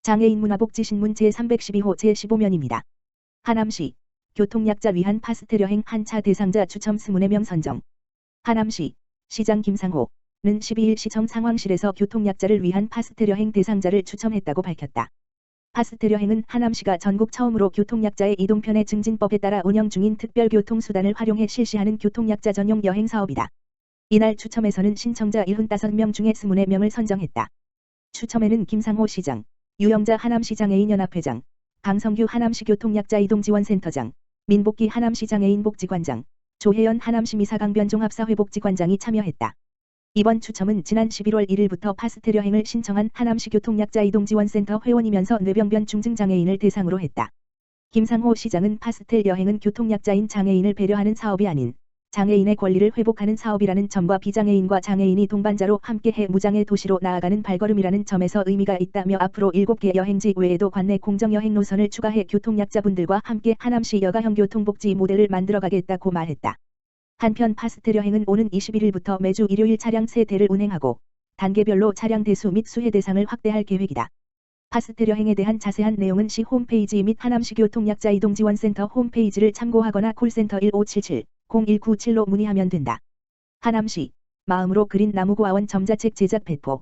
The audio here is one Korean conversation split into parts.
장애인 문화복지신문 제312호 제15면입니다. 하남시 교통약자 위한 파스텔여행 한차 대상자 추첨 24명 선정. 하남시 시장 김상호는 12일 시청 상황실에서 교통약자를 위한 파스텔여행 대상자를 추첨했다고 밝혔다. 파스텔여행은 하남시가 전국 처음으로 교통약자의 이동편의 증진법에 따라 운영 중인 특별교통수단을 활용해 실시하는 교통약자 전용 여행 사업이다. 이날 추첨에서는 신청자 75명 중에 24명을 선정했다. 추첨에는 김상호 시장, 유영자 하남시 장애인연합회장, 강성규 하남시 교통약자 이동지원센터장, 민복기 하남시 장애인복지관장, 조혜연 하남시 미사강변종합사회복지관장이 참여했다. 이번 추첨은 지난 11월 1일부터 파스텔여행을 신청한 하남시 교통약자 이동지원센터 회원이면서 뇌병변 중증장애인을 대상으로 했다. 김상호 시장은 파스텔 여행은 교통약자인 장애인을 배려하는 사업이 아닌 장애인의 권리를 회복하는 사업이라는 점과 비장애인과 장애인이 동반자로 함께해 무장애 도시로 나아가는 발걸음이라는 점에서 의미가 있다며 앞으로 7개 여행지 외에도 관내 공정여행 노선을 추가해 교통약자분들과 함께 하남시 여가형 교통복지 모델을 만들어가겠다고 말했다. 한편 파스텔 여행은 오는 21일부터 매주 일요일 차량 3대를 운행하고 단계별로 차량 대수 및 수혜 대상을 확대할 계획이다. 파스텔 여행에 대한 자세한 내용은 시 홈페이지 및 하남시 교통약자 이동지원센터 홈페이지를 참고하거나 콜센터 1577-0197로 문의하면 된다. 하남시 마음으로 그린 나무고아원 점자책 제작 배포.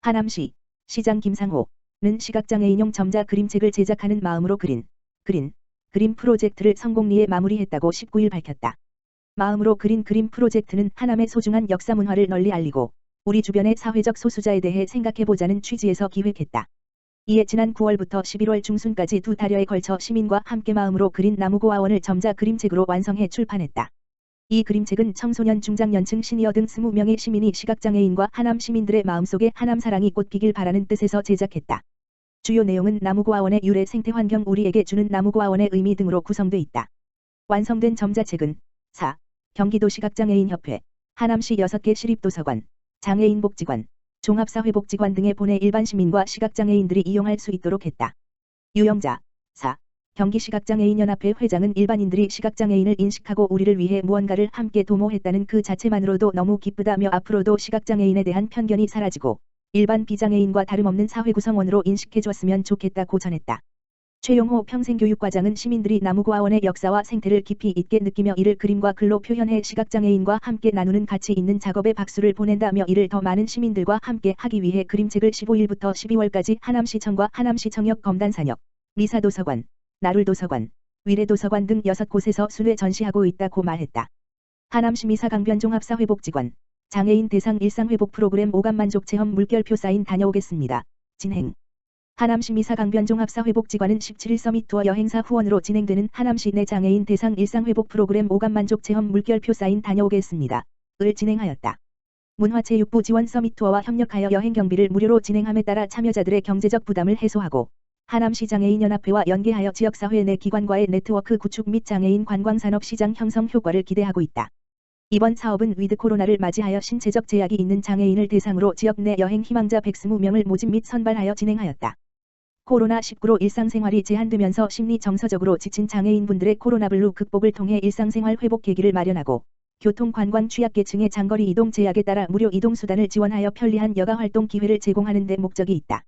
하남시 시장 김상호는 시각장애인용 점자 그림책을 제작하는 마음으로 그린 그림 프로젝트를 성공리에 마무리했다고 19일 밝혔다. 마음으로 그린 그림 프로젝트는 하남의 소중한 역사 문화를 널리 알리고 우리 주변의 사회적 소수자에 대해 생각해보자는 취지에서 기획했다. 이에 지난 9월부터 11월 중순까지 2달여에 걸쳐 시민과 함께 마음으로 그린 나무고아원을 점자 그림책으로 완성해 출판했다. 이 그림책은 청소년 중장년층 시니어 등 20명의 시민이 시각장애인과 하남 시민들의 마음속에 하남 사랑이 꽃피길 바라는 뜻에서 제작했다. 주요 내용은 나무고아원의 유래 생태환경 우리에게 주는 나무고아원의 의미 등으로 구성돼 있다. 완성된 점자책은 경기도 시각장애인협회, 하남시 6개 시립도서관, 장애인복지관, 종합사회복지관 등에 보내 일반 시민과 시각장애인들이 이용할 수 있도록 했다. 유영자 경기시각장애인연합회 회장은 일반인들이 시각장애인을 인식하고 우리를 위해 무언가를 함께 도모했다는 그 자체만으로도 너무 기쁘다며 앞으로도 시각장애인에 대한 편견이 사라지고 일반 비장애인과 다름없는 사회구성원으로 인식해줬으면 좋겠다고 전했다. 최용호 평생교육과장은 시민들이 나무고아원의 역사와 생태를 깊이 있게 느끼며 이를 그림과 글로 표현해 시각장애인과 함께 나누는 가치 있는 작업에 박수를 보낸다며 이를 더 많은 시민들과 함께 하기 위해 그림책을 15일부터 12월까지 하남시청과 하남시청역 검단산역, 미사도서관, 나룰도서관, 위례도서관 등 6곳에서 순회 전시하고 있다고 말했다. 하남시 미사강변종합사회복지관, 장애인 대상 일상회복 프로그램 오감만족 체험 물결표 사인 다녀오겠습니다. 진행. 하남시 미사강변종합사회복지관은 17일 서밋 투어 여행사 후원으로 진행되는 하남시 내 장애인 대상 일상회복 프로그램 오감만족 체험 물결표 사인 다녀오겠습니다. 을 진행하였다. 문화체육부 지원 서밋 투어와 협력하여 여행 경비를 무료로 진행함에 따라 참여자들의 경제적 부담을 해소하고 하남시 장애인연합회와 연계하여 지역사회 내 기관과의 네트워크 구축 및 장애인 관광산업 시장 형성 효과를 기대하고 있다. 이번 사업은 위드 코로나를 맞이하여 신체적 제약이 있는 장애인을 대상으로 지역 내 여행 희망자 120명을 모집 및 선발하여 진행하였다. 코로나19로 일상생활이 제한되면서 심리 정서적으로 지친 장애인분들의 코로나블루 극복을 통해 일상생활 회복 계기를 마련하고 교통관광 취약계층의 장거리 이동 제약에 따라 무료 이동수단을 지원하여 편리한 여가활동 기회를 제공하는 데 목적이 있다.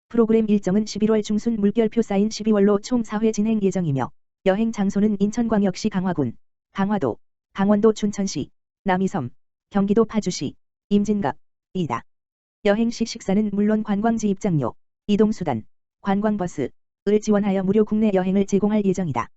프로그램 일정은 11월 중순 물결표 사인 12월로 총 4회 진행 예정이며 여행 장소는 인천광역시 강화군, 강화도, 강원도 춘천시, 남이섬, 경기도 파주시, 임진각이다. 여행 시 식사는 물론 관광지 입장료, 이동수단, 관광버스을 지원하여 무료 국내 여행을 제공할 예정이다.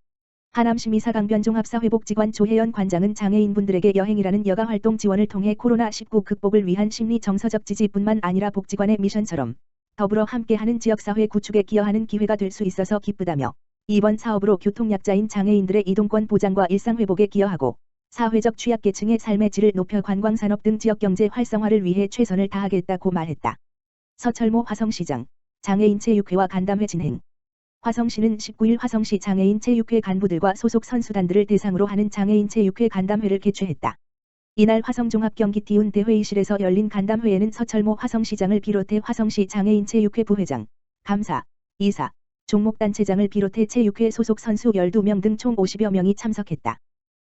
하남시 미사강변종합사회복지관 조혜연 관장은 장애인분들에게 여행이라는 여가활동 지원을 통해 코로나19 극복을 위한 심리 정서적 지지뿐만 아니라 복지관의 미션처럼 더불어 함께하는 지역사회 구축에 기여하는 기회가 될 수 있어서 기쁘다며 이번 사업으로 교통약자인 장애인들의 이동권 보장과 일상회복에 기여하고 사회적 취약계층의 삶의 질을 높여 관광산업 등 지역경제 활성화를 위해 최선을 다하겠다고 말했다. 서철모 화성시장 장애인체육회와 간담회 진행. 화성시는 19일 화성시 장애인체육회 간부들과 소속 선수단들을 대상으로 하는 장애인체육회 간담회를 개최했다. 이날 화성종합경기티운 대회의실에서 열린 간담회에는 서철모 화성시장을 비롯해 화성시 장애인체육회 부회장, 감사, 이사, 종목단체장을 비롯해 체육회 소속 선수 12명 등 총 50여 명이 참석했다.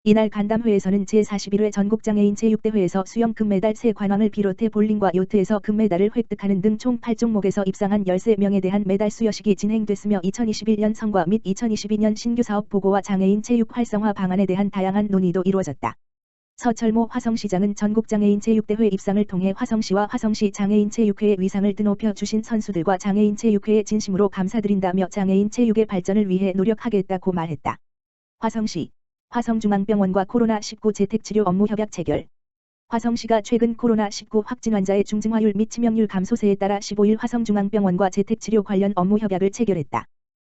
이날 간담회에서는 제41회 전국장애인 체육대회에서 수영 금메달 3관왕을 비롯해 볼링과 요트에서 금메달을 획득하는 등 총 8종목에서 입상한 13명에 대한 메달 수여식이 진행됐으며 2021년 성과 및 2022년 신규 사업 보고와 장애인 체육 활성화 방안에 대한 다양한 논의도 이루어졌다. 서철모 화성시장은 전국장애인 체육대회 입상을 통해 화성시와 화성시 장애인체육회의 위상을 드높여 주신 선수들과 장애인체육회에 진심으로 감사드린다며 장애인 체육의 발전을 위해 노력하겠다고 말했다. 화성시 화성중앙병원과 코로나19 재택치료 업무 협약 체결. 화성시가 최근 코로나19 확진 환자의 중증화율 및 치명률 감소세에 따라 15일 화성중앙병원과 재택치료 관련 업무 협약을 체결했다.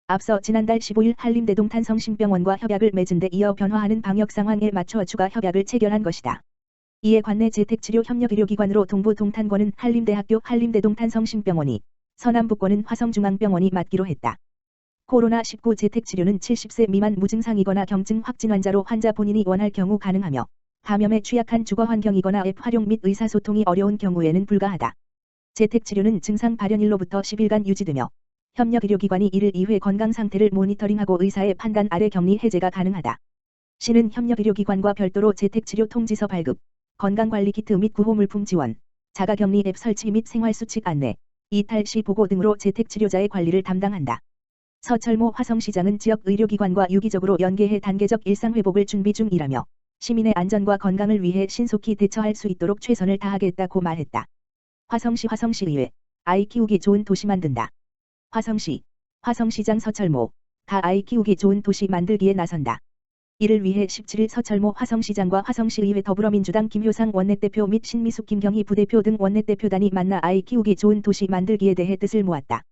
앞서 지난달 15일 한림대동탄성심병원과 협약을 맺은 데 이어 변화하는 방역 상황에 맞춰 추가 협약을 체결한 것이다. 이에 관내 재택치료 협력의료기관으로 동부동탄권은 한림대학교 한림대동탄성심병원이, 서남부권은 화성중앙병원이 맡기로 했다. 코로나19 재택치료는 70세 미만 무증상이거나 경증 확진 환자로 환자 본인이 원할 경우 가능하며 감염에 취약한 주거 환경이거나 앱 활용 및 의사소통이 어려운 경우에는 불가하다. 재택치료는 증상 발현일로부터 10일간 유지되며 협력의료기관이 이를 이후에 건강 상태를 모니터링하고 의사의 판단 아래 격리 해제가 가능하다. 시는 협력의료기관과 별도로 재택치료 통지서 발급, 건강관리 키트 및 구호물품 지원, 자가격리 앱 설치 및 생활수칙 안내, 이탈 시 보고 등으로 재택치료자의 관리를 담당한다. 서철모 화성시장은 지역 의료기관과 유기적으로 연계해 단계적 일상회복을 준비 중이라며 시민의 안전과 건강을 위해 신속히 대처할 수 있도록 최선을 다하겠다고 말했다. 화성시의회, 아이 키우기 좋은 도시 만든다. 화성시장 서철모, 가 아이 키우기 좋은 도시 만들기에 나선다. 이를 위해 17일 서철모 화성시장과 화성시의회 더불어민주당 김효상 원내대표 및 신미숙 김경희 부대표 등 원내대표단이 만나 아이 키우기 좋은 도시 만들기에 대해 뜻을 모았다.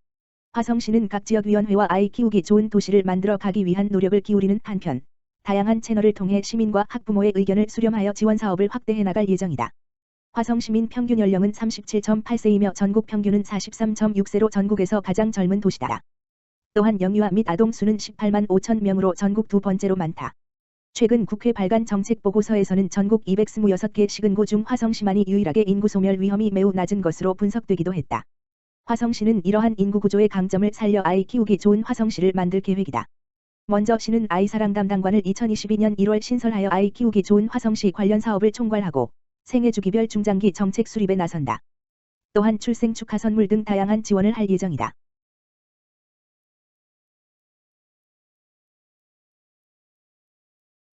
화성시는 각 지역위원회와 아이 키우기 좋은 도시를 만들어 가기 위한 노력을 기울이는 한편 다양한 채널을 통해 시민과 학부모의 의견을 수렴하여 지원 사업을 확대해 나갈 예정이다. 화성시민 평균 연령은 37.8세이며 전국 평균은 43.6세로 전국에서 가장 젊은 도시다. 또한 영유아 및 아동 수는 18만 5천 명으로 전국 두 번째로 많다. 최근 국회 발간 정책보고서에서는 전국 226개 시군구 중 화성시만이 유일하게 인구 소멸 위험이 매우 낮은 것으로 분석되기도 했다. 화성시는 이러한 인구구조의 강점을 살려 아이 키우기 좋은 화성시를 만들 계획이다. 먼저 시는 아이사랑 담당관을 2022년 1월 신설하여 아이 키우기 좋은 화성시 관련 사업을 총괄하고 생애주기별 중장기 정책 수립에 나선다. 또한 출생 축하 선물 등 다양한 지원을 할 예정이다.